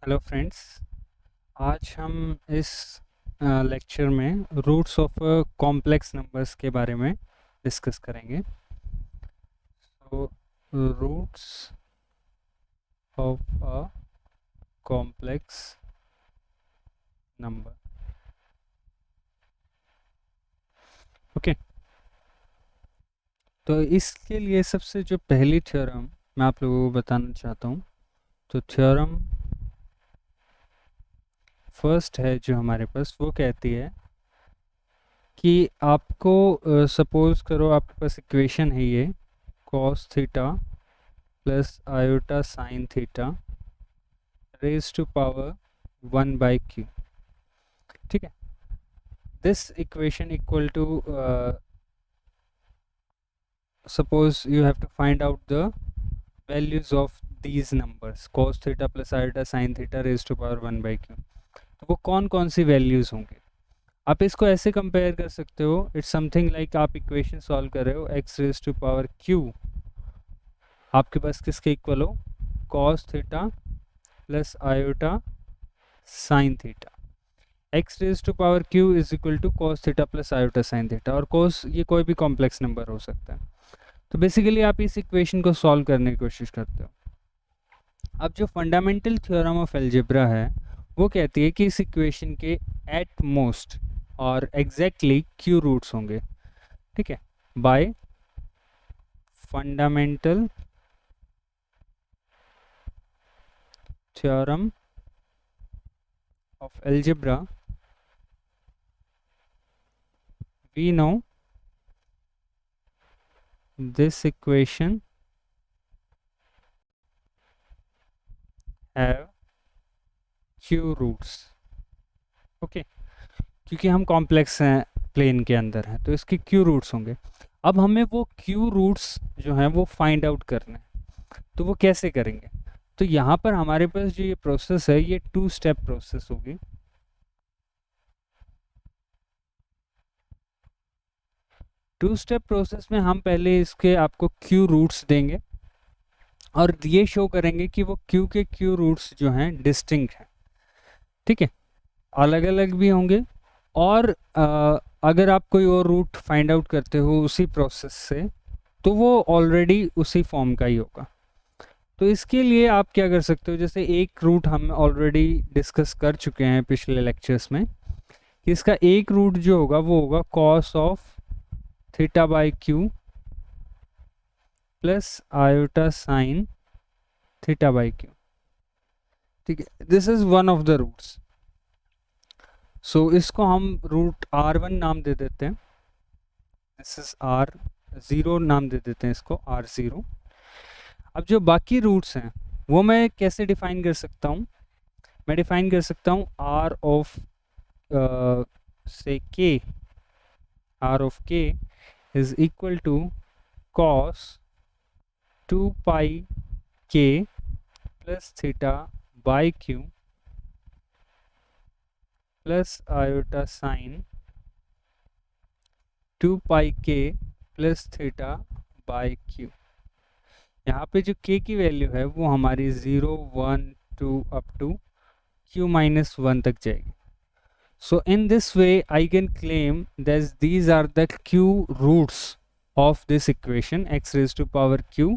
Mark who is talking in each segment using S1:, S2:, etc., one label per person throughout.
S1: Hello friends. आज हम इस लेक्चर में रूट्स ऑफ कॉम्प्लेक्स नंबर्स के बारे में डिस्कस करेंगे। तो roots of a complex number. Okay, तो इसके लिए सबसे जो पहली थ्योरम मैं आप लोगों को बताना चाहता हूँ, तो थ्योरम फर्स्ट है जो हमारे पास, वो कहती है कि आपको सपोज करो आपके पास इक्वेशन है ये cos theta plus iota sine theta raise to power 1/q। ठीक है, this equation equal to suppose you have to find out the values of these numbers cos theta plus iota sin theta raised to power 1/q। तो वो कौन कौन सी values होंगे? आप इसको ऐसे कंपेयर कर सकते हो, इट्स समथिंग लाइक आप इक्वेशन सॉल्व कर रहे हो x raise to power q, आपके पास किसके इक्वल हो? cos theta plus iota sine theta. x raise to power q is equal to cos theta plus iota sine theta, और cos ये कोई भी कॉम्प्लेक्स नंबर हो सकता है। तो बेसिकली आप इस इक्वेशन को सॉल्व करने की कोशिश करते हो। अब जो फंडामेंटल थ्योरम ऑफ अलजेब्रा है वो कहती है कि इस इक्वेशन के एट मोस्ट और एग्जैक्टली q रूट्स होंगे। ठीक है, by fundamental theorem of algebra we know this equation have q roots। Okay, क्योंकि हम कॉम्प्लेक्स हैं, प्लेन के अंदर हैं, तो इसके q रूट्स होंगे। अब हमें वो q रूट्स जो हैं वो फाइंड आउट करने हैं, तो वो कैसे करेंगे? तो यहाँ पर हमारे पास जो ये प्रोसेस है ये 2 स्टेप प्रोसेस होगी। 2 स्टेप प्रोसेस में हम पहले इसके आपको q रूट्स देंगे और ये शो करेंगे कि वो q के q रूट्स जो हैं डिस्टिंक्ट हैं। ठीक है, अलग अलग भी होंगे, और अगर आप कोई और रूट फाइंड आउट करते हो उसी प्रोसेस से तो वो ऑलरेडी उसी फॉर्म का ही होगा। तो इसके लिए आप क्या कर सकते हो, जैसे एक रूट हम ऑलरेडी डिस्कस कर चुके हैं पिछले लेक्चर्स में कि इसका एक रूट जो होगा वो होगा cos of theta by Q plus iota sine theta by q. ठीक है, this is one of the roots. So इसको हम रूट R1 नाम दे देते हैं, दिस इज R0 नाम दे देते हैं इसको R0। अब जो बाकी रूट्स हैं वो मैं कैसे डिफाइन कर सकता हूँ? मैं डिफाइन कर सकता हूँ R ऑफ से K, R of K is equal to cos 2 pi K plus theta by Q plus iota sine 2 pi K plus theta by Q। यहाँ पे जो k की वैल्यू है वो हमारी 0, 1, 2 अप टू q माइनस 1 तक जाएगी। So in this way I can claim that these are the q roots of this equation x raise to power q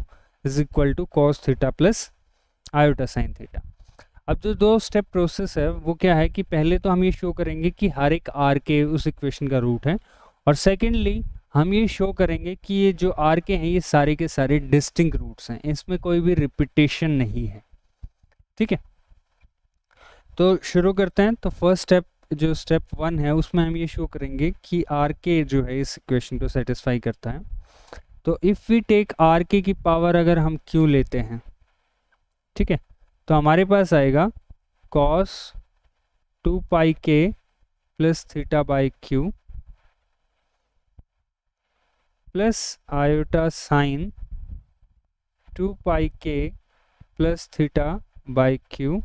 S1: is equal to cos theta plus iota sine theta. अब जो 2 step process है वो क्या है कि पहले तो हम ये शो करेंगे कि हर एक r के उस इक्वेशन का रूट है, और सेकेंडली हम ये शो करेंगे कि ये जो आर के हैं ये सारे के सारे डिस्टिंक्ट रूट्स हैं, इसमें कोई भी रिपीटेशन नहीं है। ठीक है, तो शुरू करते हैं। तो फर्स्ट स्टेप जो स्टेप 1 है उसमें हम ये शो करेंगे कि आर के जो है इस इक्वेशन को सेटिस्फाई करता है। तो इफ़ वी टेक आर के की पावर अगर हम क्यू लेते हैं, ठीक है, तो हमारे पास आएगा कॉस 2 पाई के plus theta by Q plus iota sine 2 पाई के प्लस थीटा बाई क्यू,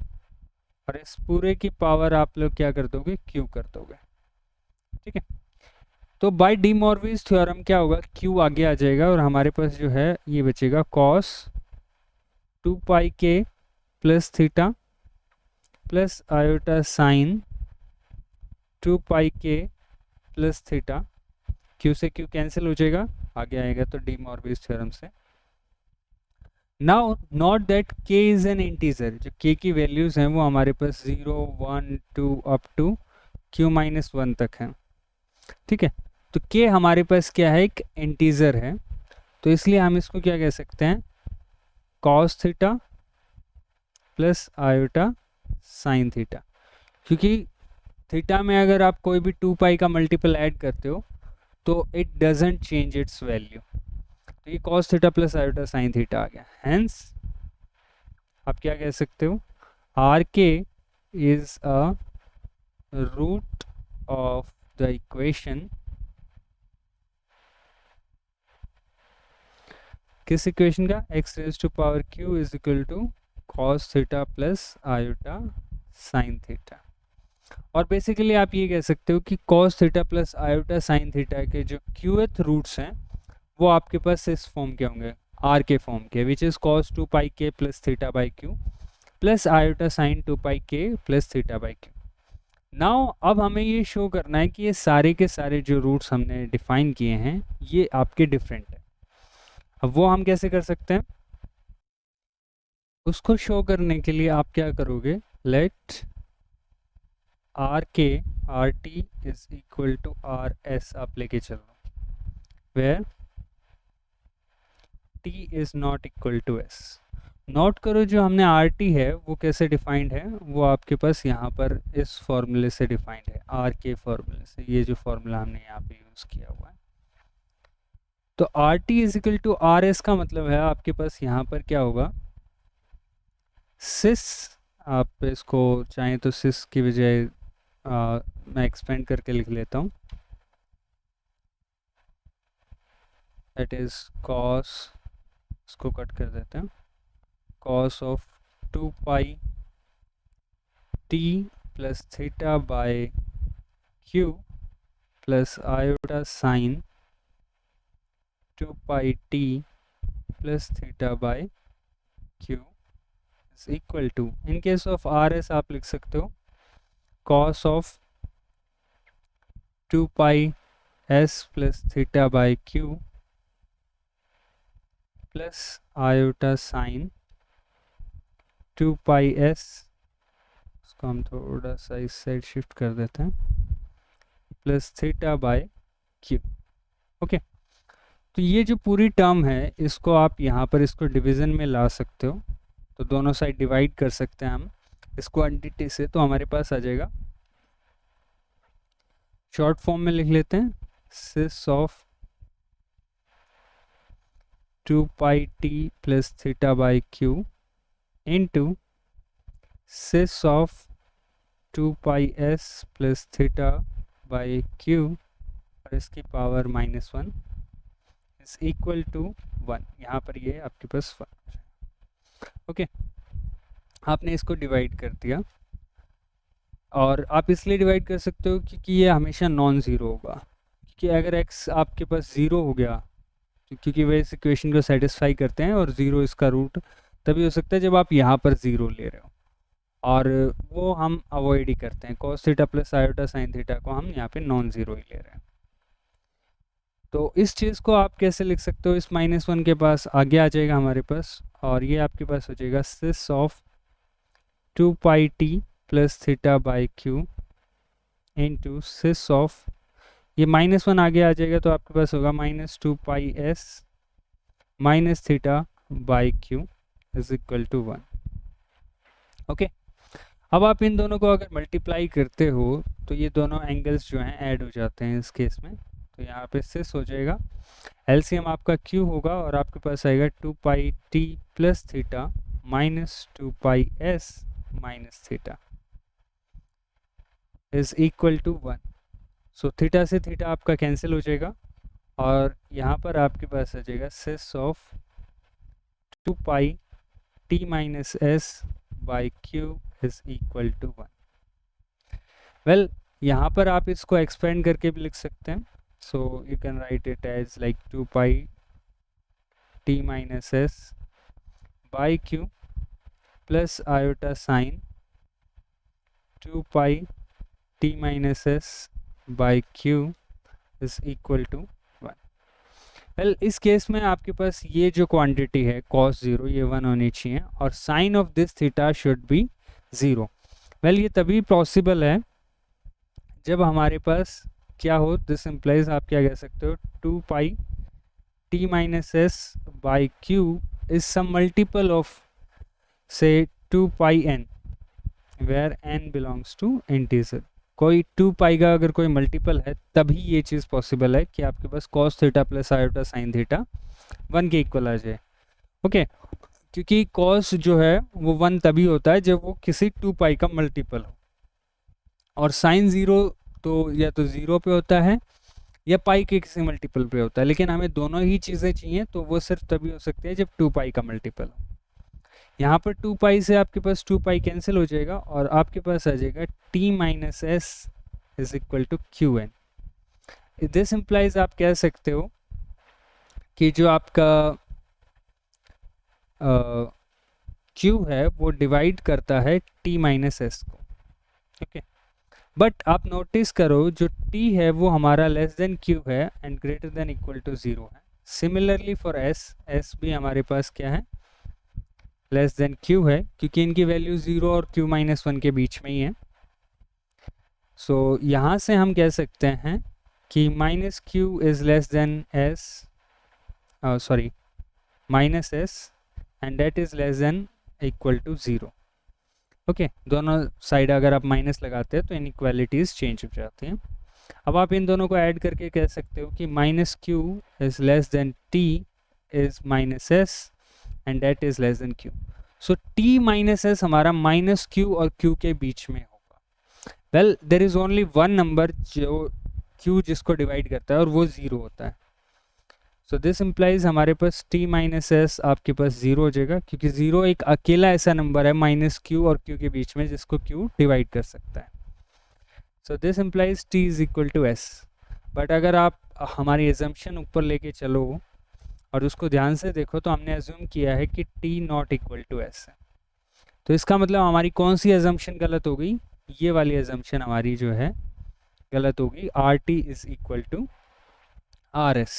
S1: और इस पूरे की पावर आप लोग क्या कर दोगे? क्यू कर दोगे। ठीक है, तो बाय डी मॉर्विस थ्योरम क्या होगा? क्यू आगे आ जाएगा और हमारे पास जो है ये बचेगा कॉस 2 पाई के plus theta plus iota sine 2 पाई के प्लस थीटा, क्यू से क्यू कैंसिल हो जाएगा, आगे आएगा तो डी मॉर्बियस थ्योरम से। Now not that k is an integer, जो k की वैल्यूज हैं वो हमारे पास 0 1 2 अप टू q माइनस 1 तक है, ठीक है। तो k हमारे पास क्या है, एक इंटीजर है, तो इसलिए हम इसको क्या कह सकते हैं, cos theta plus iota sine theta, क्योंकि थीटा में अगर आप कोई भी 2 पाई का मल्टीपल ऐड करते हो तो it doesn't change its value, तो ये cos theta plus iota sine theta आ गया। हेंस आप क्या कह सकते हो, r k is a root of the equation, किस इक्वेशन का, x raise to power q is equal to cos theta plus iota sine theta. और बेसिकली आप ये कह सकते हो कि cos theta plus iota sine theta के जो क्यूएथ रूट्स हैं वो आपके पास इस फॉर्म के होंगे, आर के फॉर्म के, विच इज़ कॉस 2 पाई के plus theta by Q plus iota sine 2 पाई के plus theta by Q. Now अब हमें ये शो करना है कि ये सारे के सारे जो रूट्स हमने डिफाइन किए हैं ये आपके डिफरेंट है। अब वो हम कैसे कर सकते हैं, उसको शो करने के लिए आप क्या करोगे, let R K R T is equal to R S आप लेके चलो, where T is not equal to S. Note करो जो हमने आर टी है वो कैसे डिफाइंड है, वो आपके पास यहाँ पर इस फॉर्मूले से डिफाइंड है, आर के फॉर्मूले से, ये जो फॉर्मूला हमने यहाँ पे यूज़ किया हुआ है। तो R T is equal to R S का मतलब है आपके पास यहाँ पर क्या होगा, सिस, आप इसको चाहें तो सिस की बजाय मैं एक्सपेंड करके लिख लेता हूँ, दैट इज कॉस, इसको कट कर देते हैं, cos of 2 pi T plus theta by Q plus iota sine 2 pi T plus theta by Q is equal to, in case of R S आप लिख सकते हो cos of 2 pi S plus theta by Q plus iota sine 2 pi S, इसको हम थोड़ा सा इस side shift कर देते हैं, plus theta by Q. Okay, तो ये जो पूरी टर्म है इसको आप यहाँ पर इसको डिवीज़न में ला सकते हो, तो दोनों साइड डिवाइड कर सकते हैं हम इसको क्वांटिटी से, तो हमारे पास आ जाएगा, शॉर्ट फॉर्म में लिख लेते हैं, cis of 2 pi T plus theta by q into cis of 2 pi S plus theta by q और इसकी पावर -1 इज इक्वल टू 1, यहाँ पर ये आपके पास 1। ओके, आपने इसको डिवाइड कर दिया, और आप इसलिए डिवाइड कर सकते हो क्योंकि ये हमेशा नॉन ज़ीरो होगा, क्योंकि अगर x आपके पास ज़ीरो हो गया, क्योंकि वे इस इक्वेशन को सेटिस्फाई करते हैं, और ज़ीरो इसका रूट तभी हो सकता है जब आप यहाँ पर ज़ीरो ले रहे हो, और वो हम अवॉइड ही करते हैं, cos theta plus iota sine theta को हम यहाँ पे नॉन ज़ीरो ही ले रहे हैं। तो इस चीज़ को आप कैसे लिख सकते हो, इस -1 के पास आगे आ जाएगा हमारे पास, और ये आपके पास हो जाएगा cis of 2 pi T plus theta by q into cis of, ये -1 आगे आ जाएगा तो आपके पास होगा -2 pi s minus theta by Q is equal to 1। Okay, अब आप इन दोनों को अगर मल्टीप्लाई करते हो तो ये दोनों एंगल्स जो हैं ऐड हो जाते हैं इस केस में, तो यहाँ पे सिस हो जाएगा, एलसीएम आपका क्यू होगा और आपके पास आएगा 2 pi T plus theta minus 2 pi s minus theta is equal to 1। So theta से थीटा आपका कैंसिल हो जाएगा, और यहाँ पर आपके पास आ जाएगा cis of 2 pi T minus S by Q is equal to 1। Well, यहाँ पर आप इसको एक्सपेंड करके भी लिख सकते हैं, so you can write it as like 2 pi T minus S by Q plus iota sine 2 pi t minus S by Q is equal to 1। Well इस केस में आपके पास ये जो क्वांटिटी है cos 0 ये 1 होनी चाहिए और sine of this theta should be 0। Well ये तभी पॉसिबल है जब हमारे पास क्या हो, दिस इम्प्लाइज आप क्या कह सकते हो 2 pi t minus S by Q is some multiple of से 2 pi n where n belongs to integer. कोई 2 पाई का अगर कोई मल्टीपल है तभी ये चीज़ पॉसिबल है कि आपके पास cos theta plus iota sine theta 1 के इक्वल आ जाए। ओके, क्योंकि cos जो है वो 1 तभी होता है जब वो किसी 2 पाई का मल्टीपल हो, और साइन 0 तो या तो 0 पे होता है या पाई के किसी मल्टीपल पे होता है, लेकिन हमें दोनों ही चीज़ें चाहिए तो वो सिर्फ तभी हो सकती है जब 2 पाई का मल्टीपल हो। यहाँ पर 2 पाई से आपके पास 2 पाई कैंसिल हो जाएगा और आपके पास आ जाएगा t minus S is equal to Q N. This implies आप कह सकते हो कि जो आपका q है वो डिवाइड करता है t माइनस एस को। ओके, बट आप नोटिस करो जो t है वो हमारा लेस देन q है and greater than equal to 0 है। सिमिलरली फॉर s भी हमारे पास क्या है, लेस देन q है, क्योंकि इनकी वैल्यू 0 और q माइनस 1 के बीच में ही है। सो यहाँ से हम कह सकते हैं कि minus q is less than s sorry minus s and that is less than equal to 0। ओके, दोनों साइड अगर आप माइनस लगाते हैं तो इनइक्वालिटीज चेंज हो जाती हैं। अब आप इन दोनों को ऐड करके कह सकते हो कि minus q is less than t is minus s and that is less than q। So t minus s हमारा माइनस q और q के बीच में होगा। Well there is only one number जो q जिसको डिवाइड करता है और वो 0 होता है। सो दिस इम्प्लाइज हमारे पास t माइनस एस आपके पास 0 हो जाएगा, क्योंकि 0 एक अकेला ऐसा नंबर है माइनस q और q के बीच में जिसको q डिवाइड कर सकता है। So this implies t is equal to s। But अगर आप हमारी एजम्पशन ऊपर लेके चलो और उसको ध्यान से देखो तो हमने एज्यूम किया है कि t not equal to s है। तो इसका मतलब हमारी कौन सी एजम्पशन गलत हो गई, ये वाली एजम्पशन हमारी जो है गलत होगी, rt is equal to rs।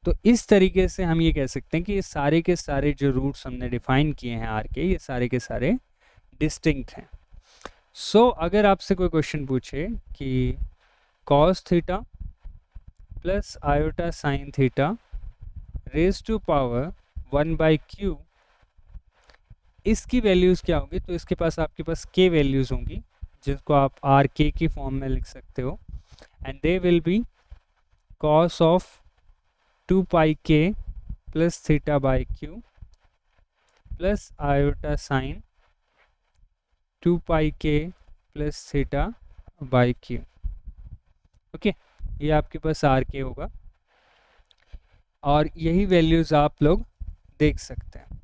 S1: तो इस तरीके से हम ये कह सकते हैं कि ये सारे के सारे जो रूट्स हमने डिफाइन किए हैं आर के, ये सारे के सारे डिस्टिंक्ट हैं। सो अगर आपसे कोई क्वेश्चन पूछे कि cos theta plus iota sine theta raise to power 1 by Q, इसकी वैल्यूज़ क्या होंगी, तो इसके पास आपके पास k वैल्यूज़ होंगी जिसको आप आर के की फॉर्म में लिख सकते हो, and they will be cos of 2 pi k plus theta by Q plus iota sine 2 pi k plus theta by Q. Okay, ये आपके पास आर के होगा और यही वैल्यूज़ आप लोग देख सकते हैं।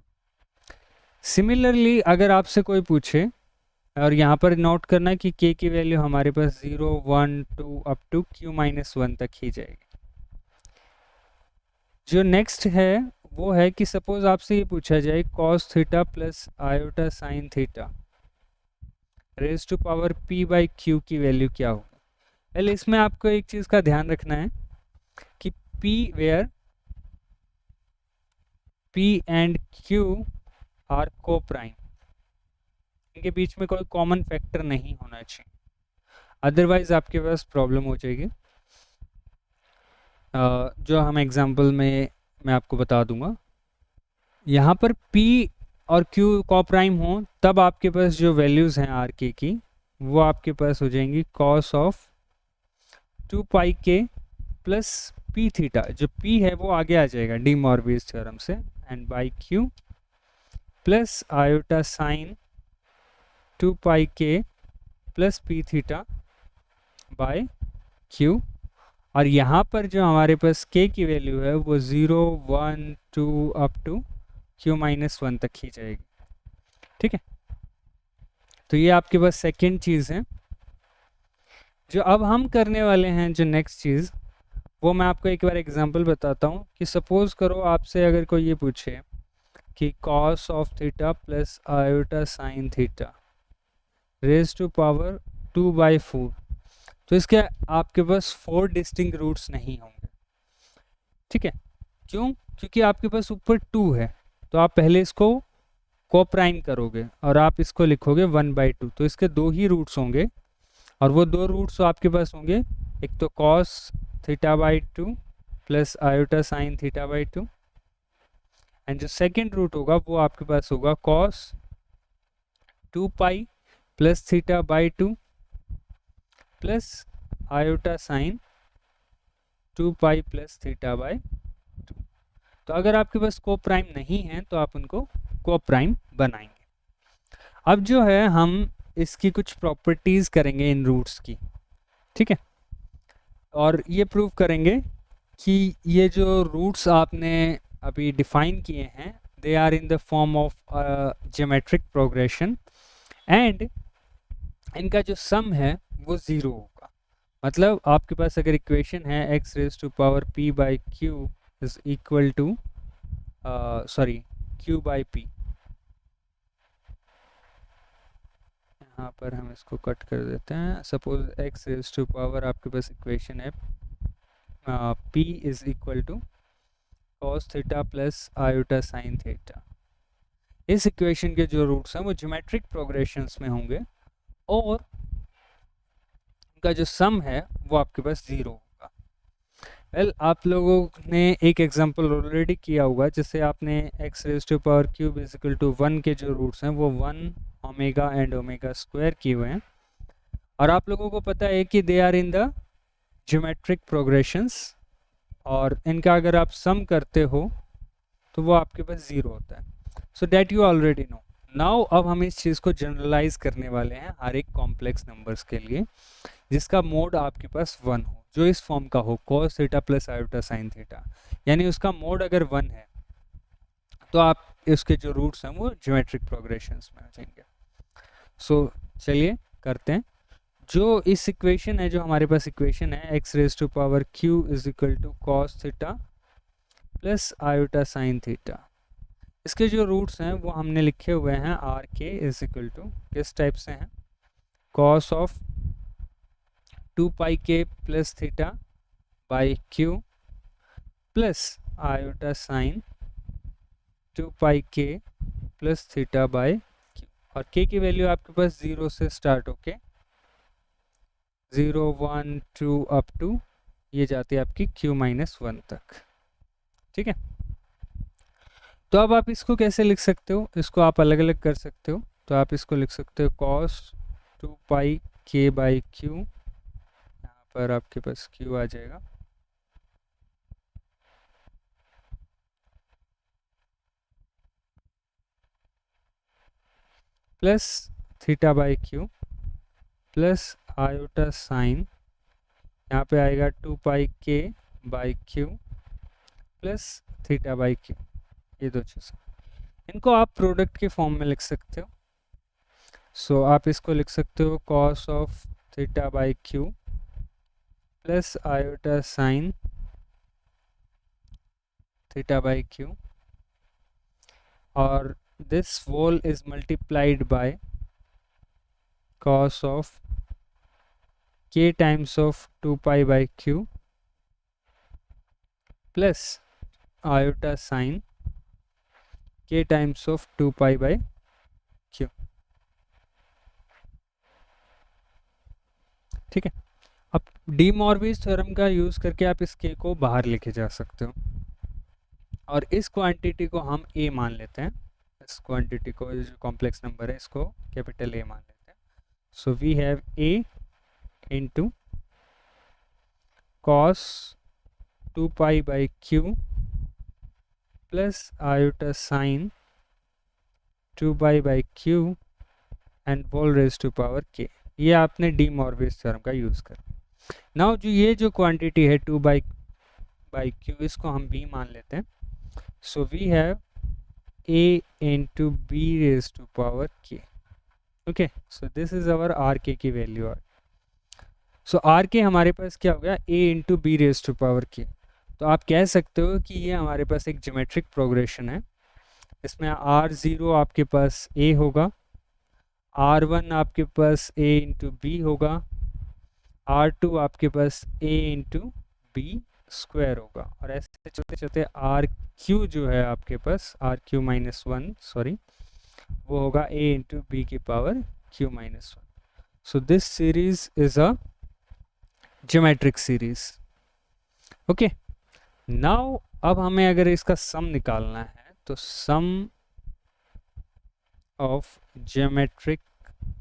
S1: सिमिलरली अगर आपसे कोई पूछे, और यहाँ पर नोट करना कि k की वैल्यू हमारे पास 0 1 2 अप टू q माइनस 1 तक ही जाएगी। जो नेक्स्ट है वो है कि सपोज आपसे ये पूछा जाए cos theta plus iota sine theta raise to power p by Q की वैल्यू क्या होगी। वेल इसमें आपको एक चीज़ का ध्यान रखना है कि p where p and q are coprime, इनके बीच में कोई कॉमन फैक्टर नहीं होना चाहिए, अदरवाइज आपके पास प्रॉब्लम हो जाएगी। जो हम एग्जाम्पल में मैं आपको बता दूंगा, यहाँ पर p और q को प्राइम हो तब आपके पास जो वैल्यूज़ हैं आर के की वो आपके पास हो जाएंगी cos of 2 pi k plus p theta, जो p है वो आगे आ जाएगा डी मॉर्बियस थ्योरम से, and by q plus iota sine 2 pi k plus p theta by q। और यहाँ पर जो हमारे पास k की वैल्यू है वो 0 1 2 अप टू q माइनस 1 तक ही जाएगी। ठीक है, तो ये आपके पास सेकेंड चीज़ है। जो अब हम करने वाले हैं जो नेक्स्ट चीज़, वो मैं आपको एक बार एग्जांपल बताता हूँ कि सपोज़ करो आपसे अगर कोई ये पूछे कि cos of theta plus iota sine theta raise to power 2/4, तो इसके आपके पास 4 डिस्टिंक्ट रूट्स नहीं होंगे। ठीक है, क्यों? क्योंकि आपके पास ऊपर 2 है, तो आप पहले इसको कोप्राइम करोगे और आप इसको लिखोगे 1/2, तो इसके 2 ही रूट्स होंगे, और वो 2 रूट्स आपके पास होंगे, एक तो cos θ/2 plus iota sine θ/2, and जो सेकेंड रूट होगा वो आपके पास होगा cos 2π plus θ/2 plus iota sine 2π plus θ/2। तो अगर आपके पास को प्राइम नहीं है तो आप उनको को प्राइम बनाएंगे। अब जो है हम इसकी कुछ प्रॉपर्टीज करेंगे इन रूट्स की। ठीक है, और ये प्रूव करेंगे कि ये जो रूट्स आपने अभी डिफाइन किए हैं they are in the form of geometric progression, and इनका जो सम है वो ज़ीरो होगा। मतलब आपके पास अगर इक्वेशन है x raise to power p/q is equal to q/p, यहाँ पर हम इसको कट कर देते हैं। Suppose x raise to power आपके पास इक्वेशन है p is equal to cos theta plus iota sine theta. इस इक्वेशन के जो रूट्स हैं वो ज्योमेट्रिक प्रोग्रेशंस में होंगे, और उनका जो सम है वो आपके पास ज़ीरो होगा। वेल, आप लोगों ने एक एग्जांपल ऑलरेडी किया होगा, जिससे आपने x raise to power cube is equal to 1 के जो रूट्स हैं वो 1 ओमेगा एंड ओमेगा स्क्वायर किए हुए हैं, और आप लोगों को पता है कि they are in the geometric progressions, और इनका अगर आप सम करते हो तो वो आपके पास ज़ीरो होता है। So that you already know. Now अब हम इस चीज़ को जनरलाइज करने वाले हैं हर एक कॉम्प्लेक्स नंबर्स के लिए जिसका मोड आपके पास 1 हो, जो इस फॉर्म का हो cos theta plus iota sine theta, यानी उसका मोड अगर 1 है तो आप इसके जो रूट्स हैं वो ज्योमेट्रिक प्रोग्रेशंस में हो जाएंगे। सो चलिए करते हैं। जो इस इक्वेशन है, जो हमारे पास इक्वेशन है x raise to power q is equal to cos theta plus iota sine theta, इसके जो रूट्स हैं वो हमने लिखे हुए हैं are k is equal to किस टाइप से हैं, cos of 2πk plus theta by q plus iota sign 2πk plus theta by q, और k की वैल्यू आपके पास 0 से स्टार्ट होके 0 1 2 अप टू ये जाती है आपकी q-1 तक। ठीक है, तो अब आप इसको कैसे लिख सकते हो, इसको आप अलग अलग कर सकते हो। तो आप इसको लिख सकते हो cos 2πk/q, यहाँ पर आपके पास q आ जाएगा, plus θ/q plus iota sign, यहाँ पे आएगा 2πk/q प्लस θ/q, ये दो चीज़। इनको आप प्रोडक्ट के फॉर्म में लिख सकते हो। सो आप इसको लिख सकते हो cos of θ/q plus iota sign θ/q, और this whole is multiplied by cos of k times of 2π/q plus iota sin k times of 2π/q। ठीक है, अब डी मॉर्विस थ्योरम का यूज़ करके आप इस k को बाहर लेके जा सकते हो, और इस क्वांटिटी को हम a मान लेते हैं। इस क्वांटिटी को, जो कॉम्प्लेक्स नंबर है, इसको कैपिटल A मान लेते हैं। So we have a into cos 2π/q plus iota sine 2π/q and whole raise to power k। ये आपने डी मॉर्विस थ्योरम का यूज़ कर। नाउ जो ये जो क्वांटिटी है 2/q, इसको हम b मान लेते हैं। So we have a into b raise to power k। Okay, so this is our आर के की वैल्यू। सो आर के हमारे पास क्या हो गया, a into b raise to power k। तो आप कह सकते हो कि ये हमारे पास एक ज्योमेट्रिक प्रोग्रेशन है। इसमें r0 आपके पास a होगा, R1 आपके पास A इंटू बी होगा, R2 आपके पास A इंटू बी स्क्वायर होगा, और ऐसे चलते चलते आर क्यू जो है आपके पास R(-1) सॉरी, वो होगा A इंटू बी की power Q-1. So this series is a geometric series. Okay, now अब हमें अगर इसका सम निकालना है तो सम ऑफ ज्योमेट्रिक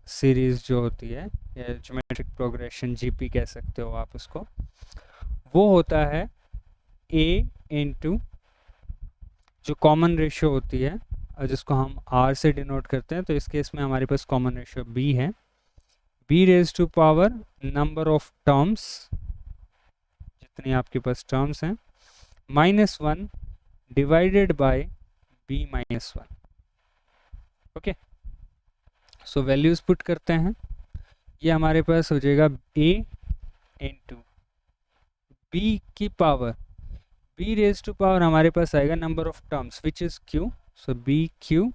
S1: सीरीज जो होती है, या ज्योमेट्रिक प्रोग्रेशन जीपी कह सकते हो आप उसको, वो होता है a इंटू जो कॉमन रेशियो होती है जिसको हम r से डिनोट करते हैं, तो इस केस में हमारे पास कॉमन रेशियो b है, b raise to power number of terms, जितनी आपके पास टर्म्स हैं, -1 divided by b-1. Okay, so values put करते हैं. ये हमारे पास हो जाएगा a इंटू b की power, b raise to power हमारे पास आएगा number of terms which is q, so b q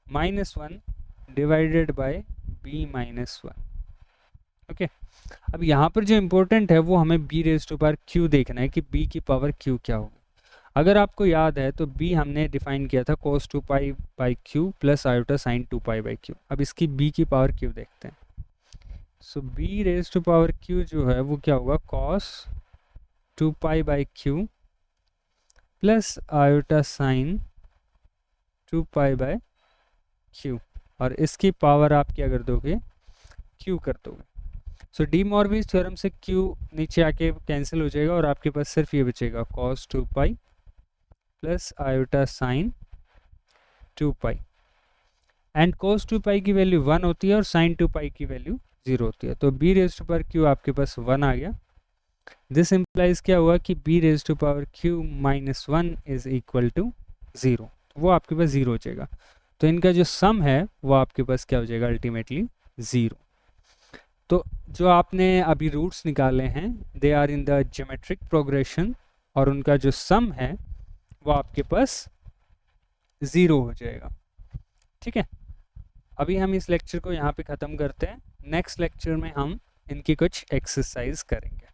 S1: -1 divided by b-1. Okay, अब यहाँ पर जो इम्पोर्टेंट है वो हमें b raise to power q देखना है कि b की पावर q क्या होगी. अगर आपको याद है तो b हमने डिफाइन किया था cos 2π by q plus iota sine 2π by q. अब इसकी b की पावर q देखते हैं. So b raise to power q जो है वो क्या होगा, cos 2π by q plus iota sine 2π by q, और इसकी पावर आप क्या कर दोगे, q कर दोगे. सो डी मॉर्विस थ्योरम से q नीचे आके कैंसिल हो जाएगा और आपके पास सिर्फ ये बचेगा cos 2π plus iota sine 2π, and cos 2π की वैल्यू 1 होती है और साइन 2π की वैल्यू 0 होती है. तो b raise to power q आपके पास 1 आ गया. दिस इम्प्लाइज क्या हुआ कि b raise to power q-1 is equal to 0, वो आपके पास 0 हो जाएगा. तो इनका जो सम है वो आपके पास क्या हो जाएगा, अल्टीमेटली 0. तो जो आपने अभी रूट्स निकाले हैं they are in the geometric progression, और उनका जो सम है वो आपके पास 0 हो जाएगा. ठीक है, अभी हम इस लेक्चर को यहाँ पे ख़त्म करते हैं. नेक्स्ट लेक्चर में हम इनकी कुछ एक्सरसाइज करेंगे.